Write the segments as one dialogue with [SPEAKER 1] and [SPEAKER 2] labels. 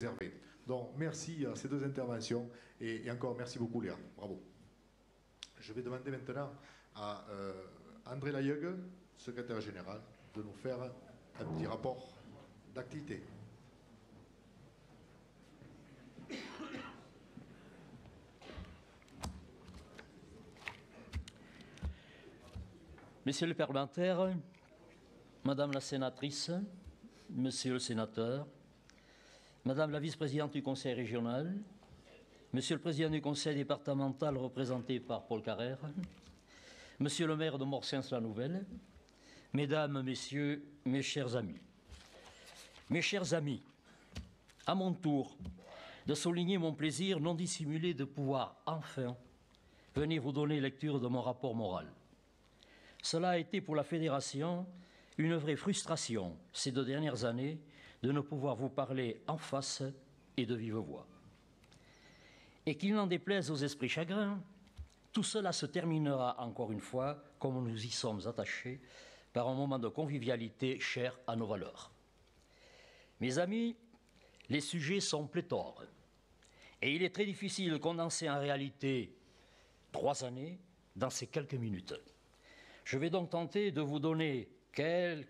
[SPEAKER 1] réservé. Donc merci à ces deux interventions et encore merci beaucoup Léa, bravo. Je vais demander maintenant à André Layeugue, secrétaire général, de nous faire un petit rapport d'activité.
[SPEAKER 2] Messieurs les parlementaires, Madame la sénatrice, Monsieur le sénateur, Madame la vice-présidente du Conseil régional, Monsieur le président du Conseil départemental représenté par Paul Carrère, Monsieur le maire de Morsens-la-Nouvelle, Mesdames, Messieurs, mes chers amis. Mes chers amis, à mon tour de souligner mon plaisir non dissimulé de pouvoir enfin venir vous donner lecture de mon rapport moral. Cela a été pour la Fédération une vraie frustration ces 2 dernières années de ne pouvoir vous parler en face et de vive voix. Et qu'il n'en déplaise aux esprits chagrins, tout cela se terminera encore une fois, comme nous y sommes attachés, par un moment de convivialité cher à nos valeurs. Mes amis, les sujets sont pléthores, et il est très difficile de condenser en réalité 3 années dans ces quelques minutes. Je vais donc tenter de vous donner quelles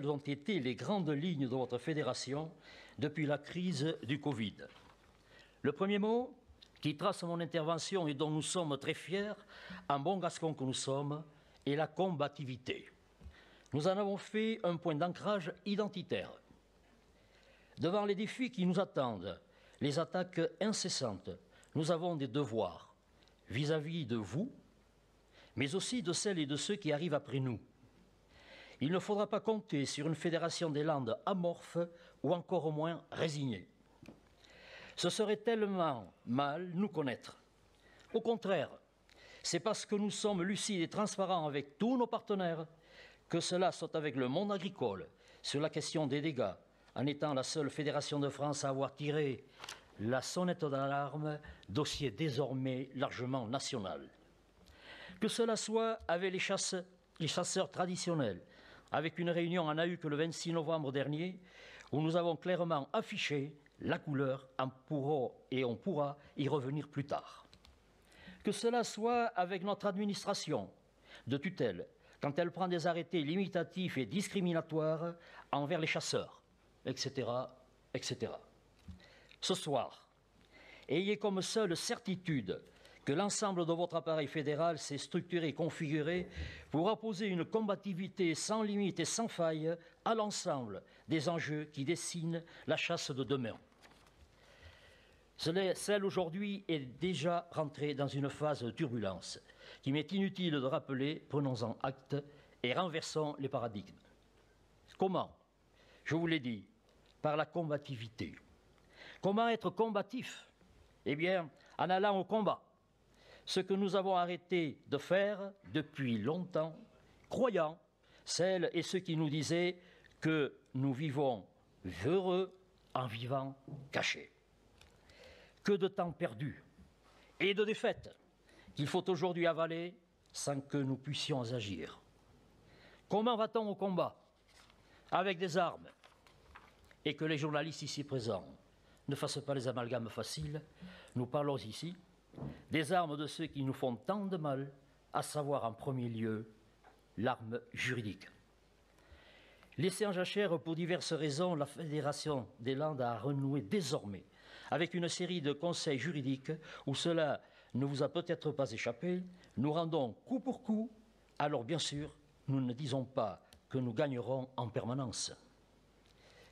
[SPEAKER 2] ont été les grandes lignes de votre fédération depuis la crise du Covid. Le premier mot qui trace mon intervention et dont nous sommes très fiers, en bon gascon que nous sommes, est la combativité. Nous en avons fait un point d'ancrage identitaire. Devant les défis qui nous attendent, les attaques incessantes, nous avons des devoirs vis-à-vis de vous, mais aussi de celles et de ceux qui arrivent après nous. Il ne faudra pas compter sur une fédération des Landes amorphe ou encore au moins résignée. Ce serait tellement mal nous connaître. Au contraire, c'est parce que nous sommes lucides et transparents avec tous nos partenaires, que cela soit avec le monde agricole, sur la question des dégâts, en étant la seule fédération de France à avoir tiré la sonnette d'alarme, dossier désormais largement national. Que cela soit avec les chasseurs traditionnels, avec une réunion en AUC le 26 novembre dernier, où nous avons clairement affiché la couleur, on pourra y revenir plus tard. Que cela soit avec notre administration de tutelle, quand elle prend des arrêtés limitatifs et discriminatoires envers les chasseurs, etc., etc. Ce soir, ayez comme seule certitude que l'ensemble de votre appareil fédéral s'est structuré et configuré pour opposer une combativité sans limite et sans faille à l'ensemble des enjeux qui dessinent la chasse de demain. Celle aujourd'hui est déjà rentrée dans une phase de turbulence qu'il m'est inutile de rappeler, prenons-en acte et renversons les paradigmes. Comment? Je vous l'ai dit, par la combativité. Comment être combatif? Eh bien, en allant au combat. Ce que nous avons arrêté de faire depuis longtemps, croyant celles et ceux qui nous disaient que nous vivons heureux en vivant cachés. Que de temps perdu et de défaites qu'il faut aujourd'hui avaler sans que nous puissions agir. Comment va-t-on au combat? Avec des armes. Et que les journalistes ici présents ne fassent pas les amalgames faciles, nous parlons ici des armes de ceux qui nous font tant de mal, à savoir en premier lieu l'arme juridique. Laissée en jachère pour diverses raisons, la Fédération des Landes a renoué désormais avec une série de conseils juridiques où cela ne vous a peut-être pas échappé. Nous rendons coup pour coup, alors bien sûr, nous ne disons pas que nous gagnerons en permanence.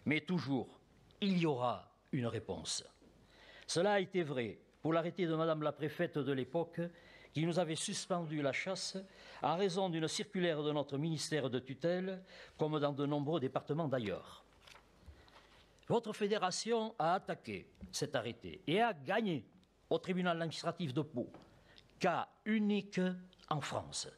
[SPEAKER 2] Mais toujours, il y aura une réponse. Cela a été vrai pour l'arrêté de Madame la préfète de l'époque qui nous avait suspendu la chasse en raison d'une circulaire de notre ministère de tutelle, comme dans de nombreux départements d'ailleurs. Votre fédération a attaqué cet arrêté et a gagné au tribunal administratif de Pau, cas unique en France.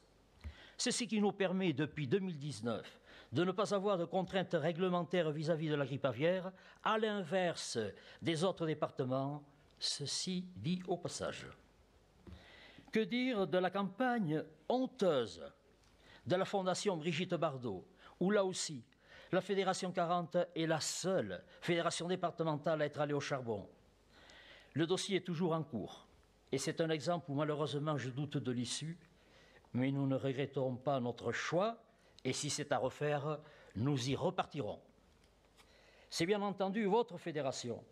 [SPEAKER 2] C'est ce qui nous permet, depuis 2019, de ne pas avoir de contraintes réglementaires vis-à-vis de la grippe aviaire, à l'inverse des autres départements, ceci dit au passage. Que dire de la campagne honteuse de la Fondation Brigitte Bardot, où là aussi, La Fédération 40 est la seule fédération départementale à être allée au charbon. Le dossier est toujours en cours. Et c'est un exemple où malheureusement je doute de l'issue, mais nous ne regretterons pas notre choix, et si c'est à refaire, nous y repartirons. C'est bien entendu votre fédération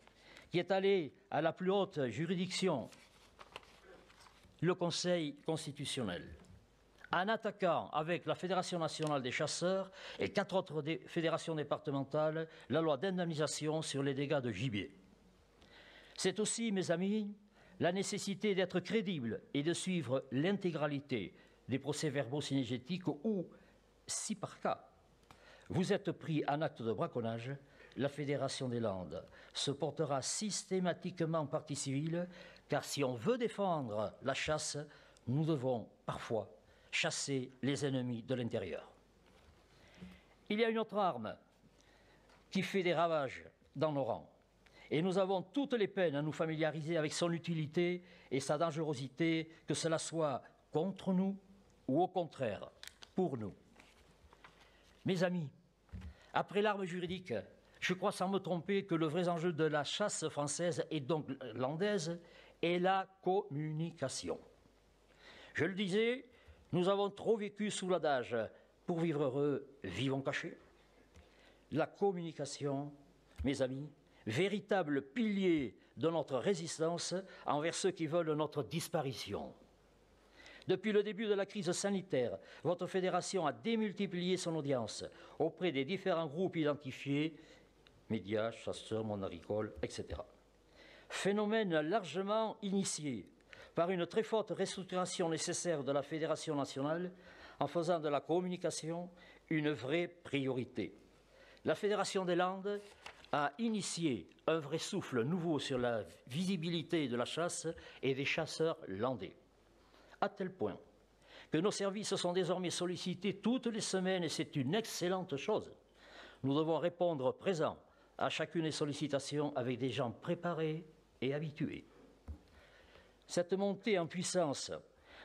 [SPEAKER 2] qui est allée à la plus haute juridiction, le Conseil constitutionnel, en attaquant avec la Fédération nationale des chasseurs et 4 autres fédérations départementales la loi d'indemnisation sur les dégâts de gibier. C'est aussi, mes amis, la nécessité d'être crédible et de suivre l'intégralité des procès-verbaux cynégétiques où, si par cas, vous êtes pris en acte de braconnage, la Fédération des Landes se portera systématiquement partie civile, car si on veut défendre la chasse, nous devons parfois chasser les ennemis de l'intérieur. Il y a une autre arme qui fait des ravages dans nos rangs, et nous avons toutes les peines à nous familiariser avec son utilité et sa dangerosité, que cela soit contre nous ou au contraire pour nous. Mes amis, après l'arme juridique, je crois sans me tromper que le vrai enjeu de la chasse française et donc landaise est la communication. Je le disais, nous avons trop vécu sous l'adage « pour vivre heureux, vivons cachés ». La communication, mes amis, véritable pilier de notre résistance envers ceux qui veulent notre disparition. Depuis le début de la crise sanitaire, votre fédération a démultiplié son audience auprès des différents groupes identifiés, médias, chasseurs, monde agricole, etc. Phénomène largement initié par une très forte restructuration nécessaire de la Fédération nationale en faisant de la communication une vraie priorité. La Fédération des Landes a initié un vrai souffle nouveau sur la visibilité de la chasse et des chasseurs landais, à tel point que nos services sont désormais sollicités toutes les semaines et c'est une excellente chose. Nous devons répondre présent à chacune des sollicitations avec des gens préparés et habitués. Cette montée en puissance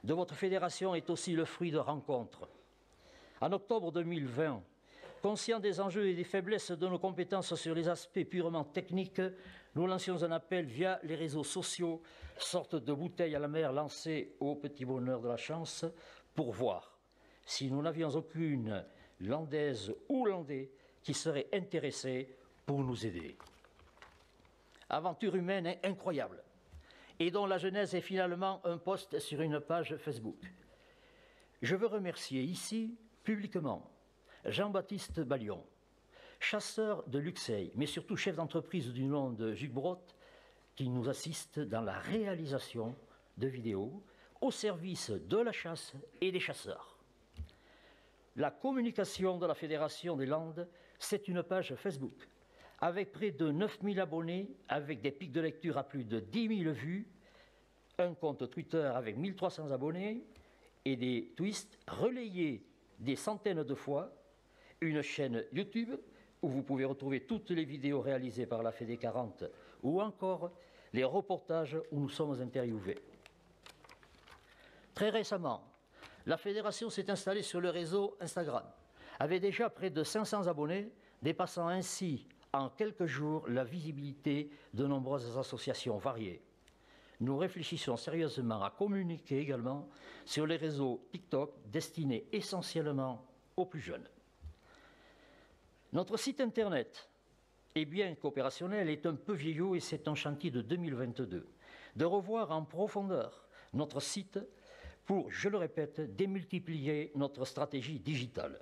[SPEAKER 2] de votre fédération est aussi le fruit de rencontres. En octobre 2020, conscients des enjeux et des faiblesses de nos compétences sur les aspects purement techniques, nous lancions un appel via les réseaux sociaux, sorte de bouteille à la mer lancée au petit bonheur de la chance, pour voir si nous n'avions aucune landaise ou landais qui serait intéressé pour nous aider. Aventure humaine incroyable, et dont la genèse est finalement un post sur une page Facebook. Je veux remercier ici, publiquement, Jean-Baptiste Ballion, chasseur de Luxeuil, mais surtout chef d'entreprise du nom de Jugbrodt, qui nous assiste dans la réalisation de vidéos au service de la chasse et des chasseurs. La communication de la Fédération des Landes, c'est une page Facebook avec près de 9000 abonnés, avec des pics de lecture à plus de 10 000 vues, un compte Twitter avec 1300 abonnés et des tweets relayés des centaines de fois, une chaîne YouTube où vous pouvez retrouver toutes les vidéos réalisées par la Fédé 40 ou encore les reportages où nous sommes interviewés. Très récemment, la Fédération s'est installée sur le réseau Instagram, avec déjà près de 500 abonnés, dépassant ainsi en quelques jours la visibilité de nombreuses associations variées. Nous réfléchissons sérieusement à communiquer également sur les réseaux TikTok destinés essentiellement aux plus jeunes. Notre site internet, et bien qu'opérationnel, est un peu vieillot et c'est un chantier de 2022, de revoir en profondeur notre site pour, je le répète, démultiplier notre stratégie digitale.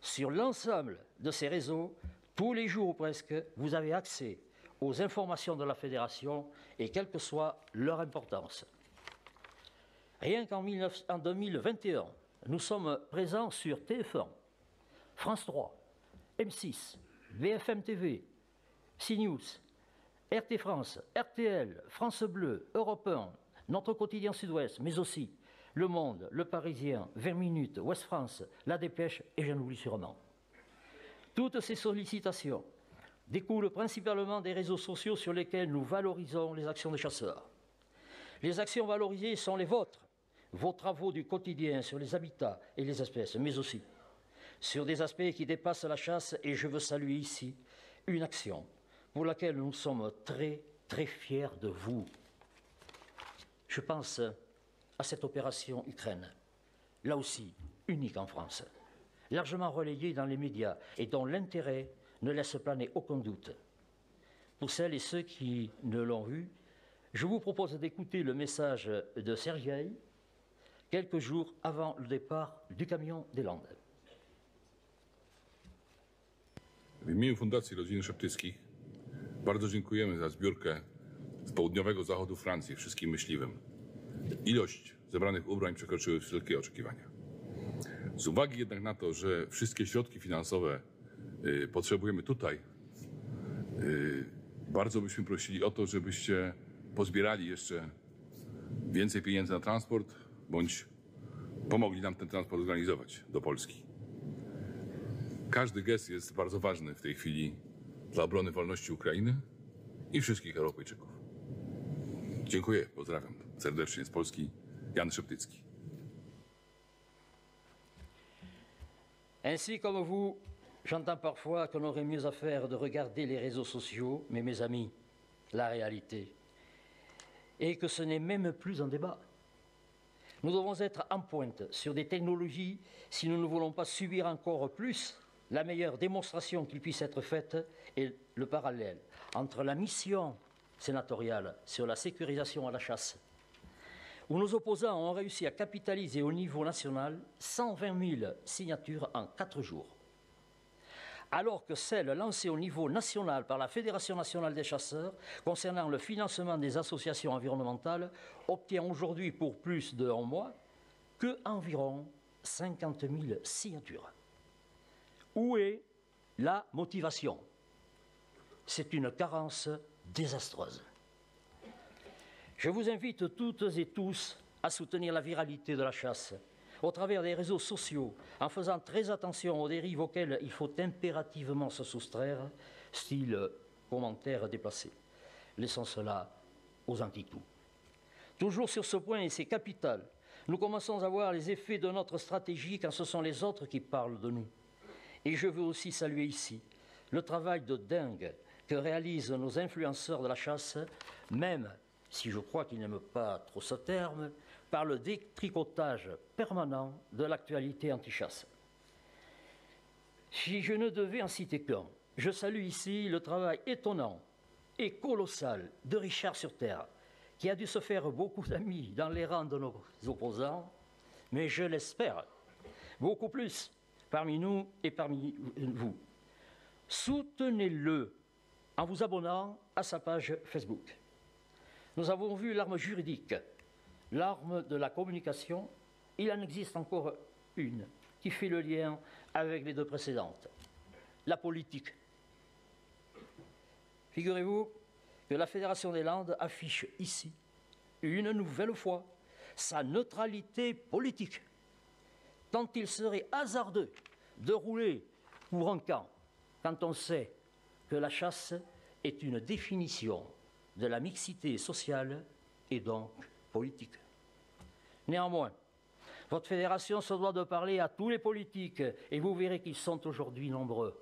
[SPEAKER 2] Sur l'ensemble de ces réseaux, tous les jours ou presque, vous avez accès aux informations de la Fédération et quelle que soit leur importance. Rien qu'en 2021, nous sommes présents sur TF1, France 3, M6, BFM TV, CNews, RT France, RTL, France Bleu, Europe 1, notre quotidien Sud-Ouest, mais aussi Le Monde, Le Parisien, 20 minutes, Ouest France, La Dépêche et j'en oublie sûrement. Toutes ces sollicitations découlent principalement des réseaux sociaux sur lesquels nous valorisons les actions des chasseurs. Les actions valorisées sont les vôtres, vos travaux du quotidien sur les habitats et les espèces, mais aussi sur des aspects qui dépassent la chasse et je veux saluer ici une action pour laquelle nous sommes très, très fiers de vous. Je pense à cette opération Ukraine, là aussi unique en France, largement relayée dans les médias et dont l'intérêt ne laisse planer aucun doute. Pour celles et ceux qui ne l'ont vu, je vous propose d'écouter le message de Sergei quelques jours avant le départ du camion des Landes.
[SPEAKER 3] W imieniu Fundacji Rodziny Szeptyckich bardzo dziękujemy za zbiórkę z południowego zachodu Francji wszystkim myśliwym. Ilość zebranych ubrań przekroczyły wszelkie oczekiwania. Z uwagi jednak na to, że wszystkie środki finansowe potrzebujemy tutaj, bardzo byśmy prosili o to, żebyście pozbierali jeszcze więcej pieniędzy na transport, bądź pomogli nam ten transport zorganizować do Polski. Każdy gest jest bardzo ważny w tej chwili dla obrony wolności Ukrainy i wszystkich Europejczyków. Dziękuję, pozdrawiam serdecznie z Polski, Jan Szeptycki.
[SPEAKER 2] Ainsi comme vous, j'entends parfois qu'on aurait mieux à faire de regarder les réseaux sociaux, mais mes amis, la réalité est que ce n'est même plus un débat. Nous devons être en pointe sur des technologies si nous ne voulons pas subir encore plus la meilleure démonstration qui puisse être faite et le parallèle entre la mission sénatoriale sur la sécurisation à la chasse, où nos opposants ont réussi à capitaliser au niveau national 120 000 signatures en 4 jours, alors que celle lancée au niveau national par la Fédération nationale des chasseurs concernant le financement des associations environnementales obtient aujourd'hui pour plus d'un mois qu'environ 50 000 signatures. Où est la motivation? C'est une carence désastreuse. Je vous invite toutes et tous à soutenir la viralité de la chasse au travers des réseaux sociaux, en faisant très attention aux dérives auxquelles il faut impérativement se soustraire, style commentaires déplacés. Laissons cela aux anti-tout. Toujours sur ce point, et c'est capital, nous commençons à voir les effets de notre stratégie quand ce sont les autres qui parlent de nous. Et je veux aussi saluer ici le travail de dingue que réalisent nos influenceurs de la chasse, même si je crois qu'ils n'aiment pas trop ce terme, par le détricotage permanent de l'actualité anti-chasse. Si je ne devais en citer qu'un, je salue ici le travail étonnant et colossal de Richard Surterre, qui a dû se faire beaucoup d'amis dans les rangs de nos opposants, mais je l'espère, beaucoup plus parmi nous et parmi vous. Soutenez-le en vous abonnant à sa page Facebook. Nous avons vu l'arme juridique, l'arme de la communication. Il en existe encore une qui fait le lien avec les deux précédentes, la politique. Figurez-vous que la Fédération des Landes affiche ici, une nouvelle fois, sa neutralité politique, tant il serait hasardeux de rouler pour un camp quand on sait que la chasse est une définition de la mixité sociale et donc politique. Néanmoins, votre fédération se doit de parler à tous les politiques et vous verrez qu'ils sont aujourd'hui nombreux.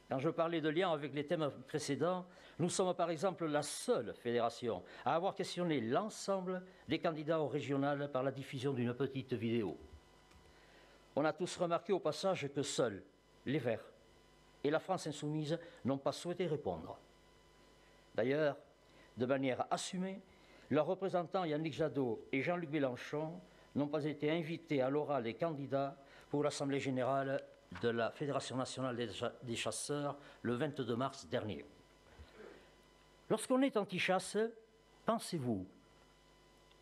[SPEAKER 2] Quand je parlais de lien avec les thèmes précédents, nous sommes par exemple la seule fédération à avoir questionné l'ensemble des candidats au régional par la diffusion d'une petite vidéo. On a tous remarqué au passage que seuls les Verts et la France insoumise n'ont pas souhaité répondre. D'ailleurs, de manière assumée, leurs représentants Yannick Jadot et Jean-Luc Mélenchon n'ont pas été invités à l'oral des candidats pour l'Assemblée générale de la Fédération nationale des chasseurs le 22 mars dernier. Lorsqu'on est anti-chasse, pensez-vous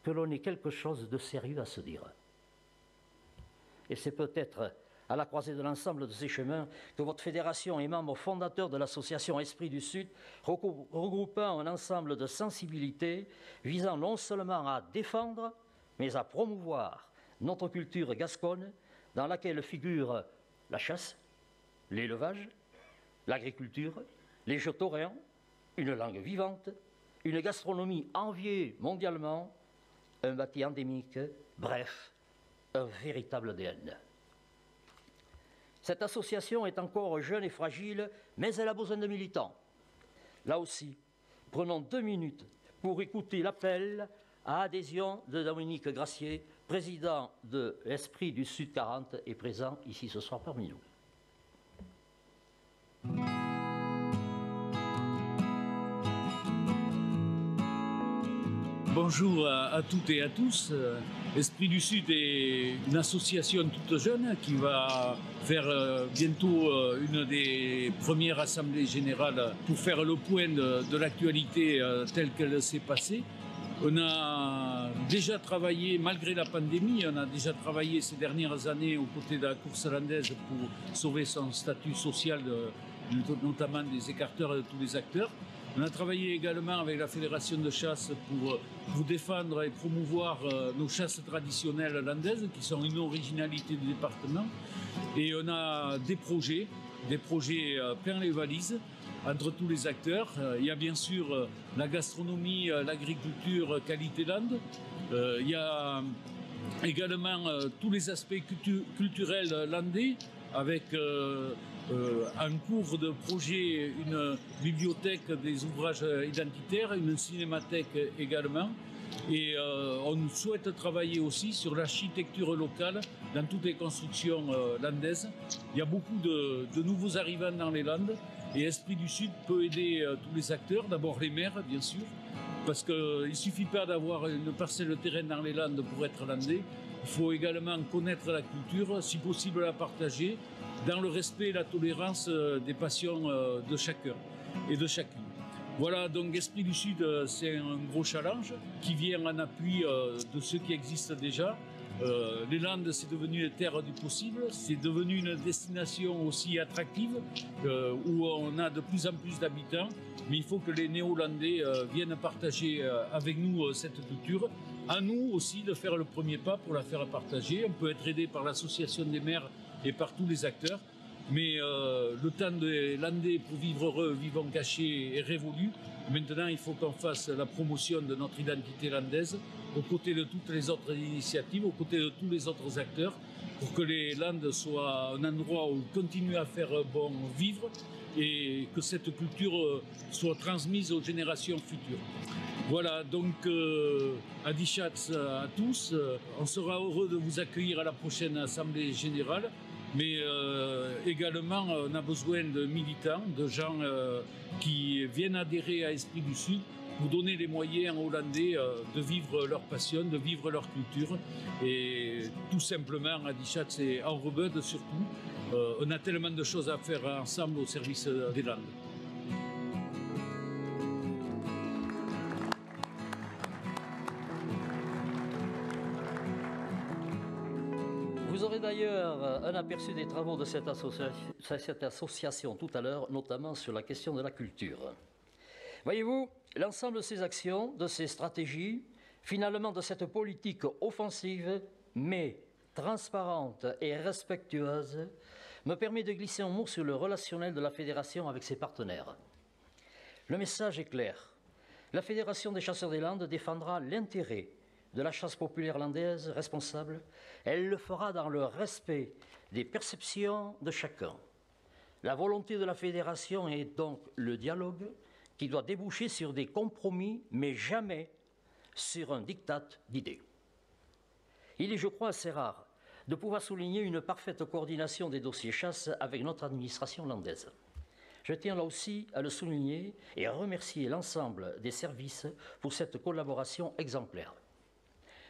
[SPEAKER 2] que l'on ait quelque chose de sérieux à se dire? Et c'est peut-être à la croisée de l'ensemble de ces chemins que votre fédération est membre fondateur de l'association Esprit du Sud, regroupant un ensemble de sensibilités visant non seulement à défendre, mais à promouvoir notre culture gasconne dans laquelle figurent la chasse, l'élevage, l'agriculture, les jeux tauréens, une langue vivante, une gastronomie enviée mondialement, un bâti endémique, bref, un véritable ADN. Cette association est encore jeune et fragile, mais elle a besoin de militants. Là aussi, prenons 2 minutes pour écouter l'appel à adhésion de Dominique Gracier, président de l'Esprit du Sud 40 et présent ici ce soir parmi nous.
[SPEAKER 4] Bonjour à toutes et à tous. Esprit du Sud est une association toute jeune qui va faire bientôt une des premières assemblées générales pour faire le point de l'actualité telle qu'elle s'est passée. On a déjà travaillé, malgré la pandémie, on a déjà travaillé ces dernières années aux côtés de la course landaise pour sauver son statut social, notamment des écarteurs et de tous les acteurs. On a travaillé également avec la Fédération de chasse pour défendre et promouvoir nos chasses traditionnelles landaises, qui sont une originalité du département. Et on a des projets plein les valises entre tous les acteurs. Il y a bien sûr la gastronomie, l'agriculture, Qualité Land. Il y a également tous les aspects culturels landais, avec en cours de projet une bibliothèque des ouvrages identitaires, une cinémathèque également. Et on souhaite travailler aussi sur l'architecture locale dans toutes les constructions landaises. Il y a beaucoup de nouveaux arrivants dans les Landes et Esprit du Sud peut aider tous les acteurs, d'abord les maires bien sûr, parce qu'il ne suffit pas d'avoir une parcelle de terrain dans les Landes pour être landais. Il faut également connaître la culture, si possible la partager, dans le respect et la tolérance des passions de chacun et de chacune. Voilà, donc Esprit du Sud, c'est un gros challenge qui vient en appui de ce qui existe déjà. Les Landes, c'est devenu une terre du possible, c'est devenu une destination aussi attractive où on a de plus en plus d'habitants. Mais il faut que les néo-landais viennent partager avec nous cette culture. À nous aussi de faire le premier pas pour la faire partager. On peut être aidé par l'association des maires et par tous les acteurs. Mais le temps des Landais pour vivre heureux, vivant cachés est révolu. Maintenant, il faut qu'on fasse la promotion de notre identité landaise aux côtés de toutes les autres initiatives, aux côtés de tous les autres acteurs, pour que les Landes soient un endroit où continuer à faire bon vivre et que cette culture soit transmise aux générations futures. Voilà, donc Adichatz à tous. On sera heureux de vous accueillir à la prochaine Assemblée Générale. Mais également, on a besoin de militants, de gens qui viennent adhérer à Esprit du Sud pour donner les moyens aux Hollandais de vivre leur passion, de vivre leur culture. Et tout simplement, Adichatz et Enrebud surtout, on a tellement de choses à faire ensemble au service des Landes.
[SPEAKER 2] Vous aurez d'ailleurs un aperçu des travaux de cette association tout à l'heure, notamment sur la question de la culture. Voyez-vous, l'ensemble de ces actions, de ces stratégies, finalement de cette politique offensive, mais transparente et respectueuse, me permet de glisser un mot sur le relationnel de la Fédération avec ses partenaires. Le message est clair. La Fédération des chasseurs des Landes défendra l'intérêt de la chasse populaire landaise responsable. Elle le fera dans le respect des perceptions de chacun. La volonté de la Fédération est donc le dialogue qui doit déboucher sur des compromis, mais jamais sur un diktat d'idées. Il est, je crois, assez rare de pouvoir souligner une parfaite coordination des dossiers chasse avec notre administration landaise. Je tiens là aussi à le souligner et à remercier l'ensemble des services pour cette collaboration exemplaire.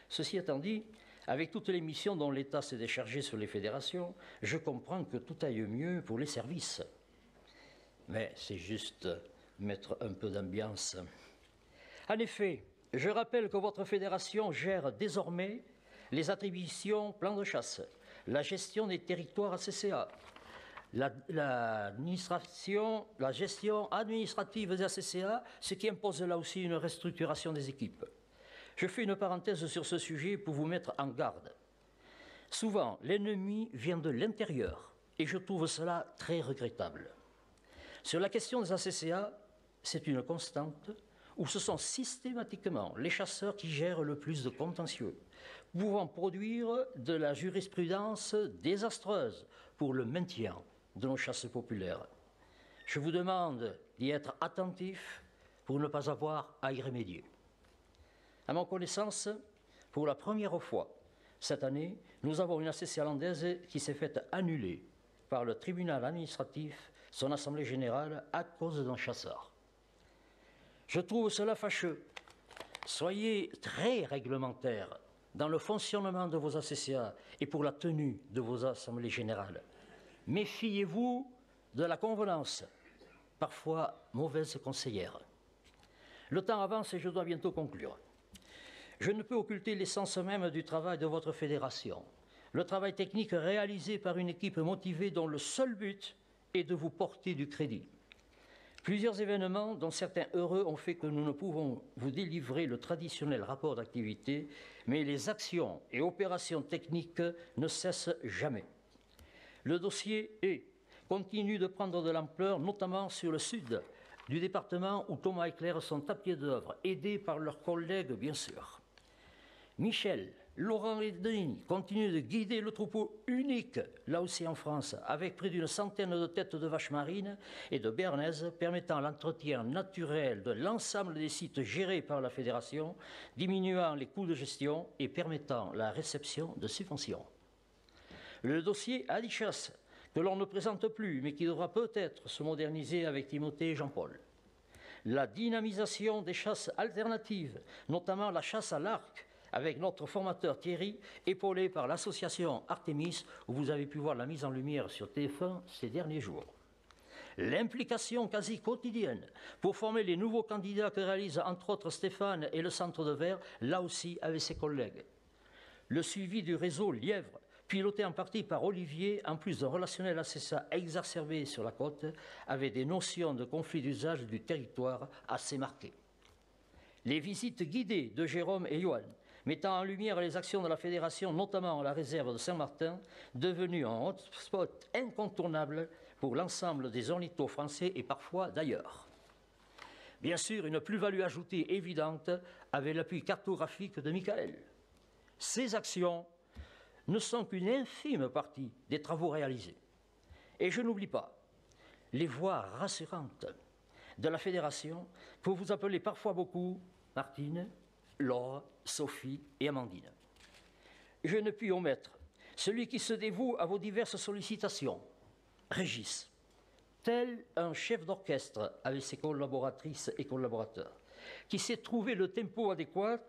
[SPEAKER 2] Ceci étant dit, avec toutes les missions dont l'État s'est déchargé sur les fédérations, je comprends que tout aille mieux pour les services. Mais c'est juste mettre un peu d'ambiance. En effet, je rappelle que votre fédération gère désormais les attributions plans de chasse, la gestion des territoires ACCA, la gestion administrative des ACCA, ce qui impose là aussi une restructuration des équipes. Je fais une parenthèse sur ce sujet pour vous mettre en garde. Souvent, l'ennemi vient de l'intérieur et je trouve cela très regrettable. Sur la question des ACCA, c'est une constante. où ce sont systématiquement les chasseurs qui gèrent le plus de contentieux, pouvant produire de la jurisprudence désastreuse pour le maintien de nos chasses populaires. Je vous demande d'y être attentif pour ne pas avoir à y remédier. À ma connaissance, pour la première fois cette année, nous avons une association landaise qui s'est faite annuler par le tribunal administratif son assemblée générale à cause d'un chasseur. Je trouve cela fâcheux. Soyez très réglementaires dans le fonctionnement de vos associations et pour la tenue de vos assemblées générales. Méfiez-vous de la convenance, parfois mauvaise conseillère. Le temps avance et je dois bientôt conclure. Je ne peux occulter l'essence même du travail de votre fédération. Le travail technique réalisé par une équipe motivée dont le seul but est de vous porter du crédit. Plusieurs événements, dont certains heureux, ont fait que nous ne pouvons vous délivrer le traditionnel rapport d'activité, mais les actions et opérations techniques ne cessent jamais. Le dossier continue de prendre de l'ampleur, notamment sur le sud du département où Thomas et Claire sont à pied d'œuvre, aidés par leurs collègues bien sûr. Michel, Laurent et Denis continuent de guider le troupeau unique, là aussi en France, avec près d'une centaine de têtes de vaches marines et de béarnaises, permettant l'entretien naturel de l'ensemble des sites gérés par la Fédération, diminuant les coûts de gestion et permettant la réception de subventions. Le dossier Adichasse, que l'on ne présente plus, mais qui devra peut-être se moderniser avec Timothée et Jean-Paul. La dynamisation des chasses alternatives, notamment la chasse à l'arc, avec notre formateur Thierry, épaulé par l'association Artemis, où vous avez pu voir la mise en lumière sur TF1 ces derniers jours. L'implication quasi quotidienne pour former les nouveaux candidats que réalisent entre autres Stéphane et le Centre de Verre, là aussi avec ses collègues. Le suivi du réseau Lièvre, piloté en partie par Olivier, en plus d'un relationnel assez exacerbé sur la côte, avait des notions de conflit d'usage du territoire assez marquées. Les visites guidées de Jérôme et Johan, mettant en lumière les actions de la Fédération, notamment à la réserve de Saint-Martin, devenue un hotspot incontournable pour l'ensemble des ornithos français et parfois d'ailleurs. Bien sûr, une plus-value ajoutée évidente avec l'appui cartographique de Michael. Ces actions ne sont qu'une infime partie des travaux réalisés. Et je n'oublie pas les voix rassurantes de la Fédération que vous appelez parfois beaucoup Martine, Laure, Sophie et Amandine. Je ne puis omettre celui qui se dévoue à vos diverses sollicitations, Régis, tel un chef d'orchestre avec ses collaboratrices et collaborateurs, qui sait trouver le tempo adéquat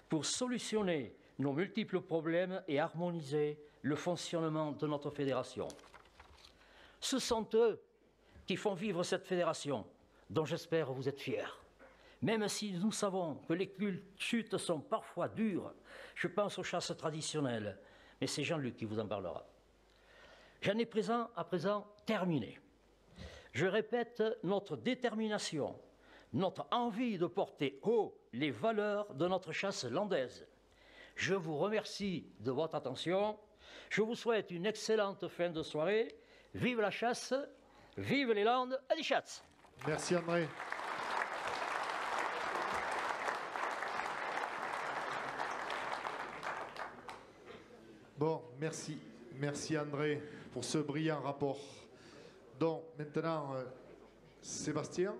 [SPEAKER 2] pour solutionner nos multiples problèmes et harmoniser le fonctionnement de notre fédération. Ce sont eux qui font vivre cette fédération, dont j'espère vous êtes fiers. Même si nous savons que les chutes sont parfois dures, je pense aux chasses traditionnelles, mais c'est Jean-Luc qui vous en parlera. J'en ai à présent terminé. Je répète notre détermination, notre envie de porter haut les valeurs de notre chasse landaise. Je vous remercie de votre attention. Je vous souhaite une excellente fin de soirée. Vive la chasse, vive les Landes, Adichasse.
[SPEAKER 1] Merci André. Bon, merci André pour ce brillant rapport. Donc maintenant, Sébastien.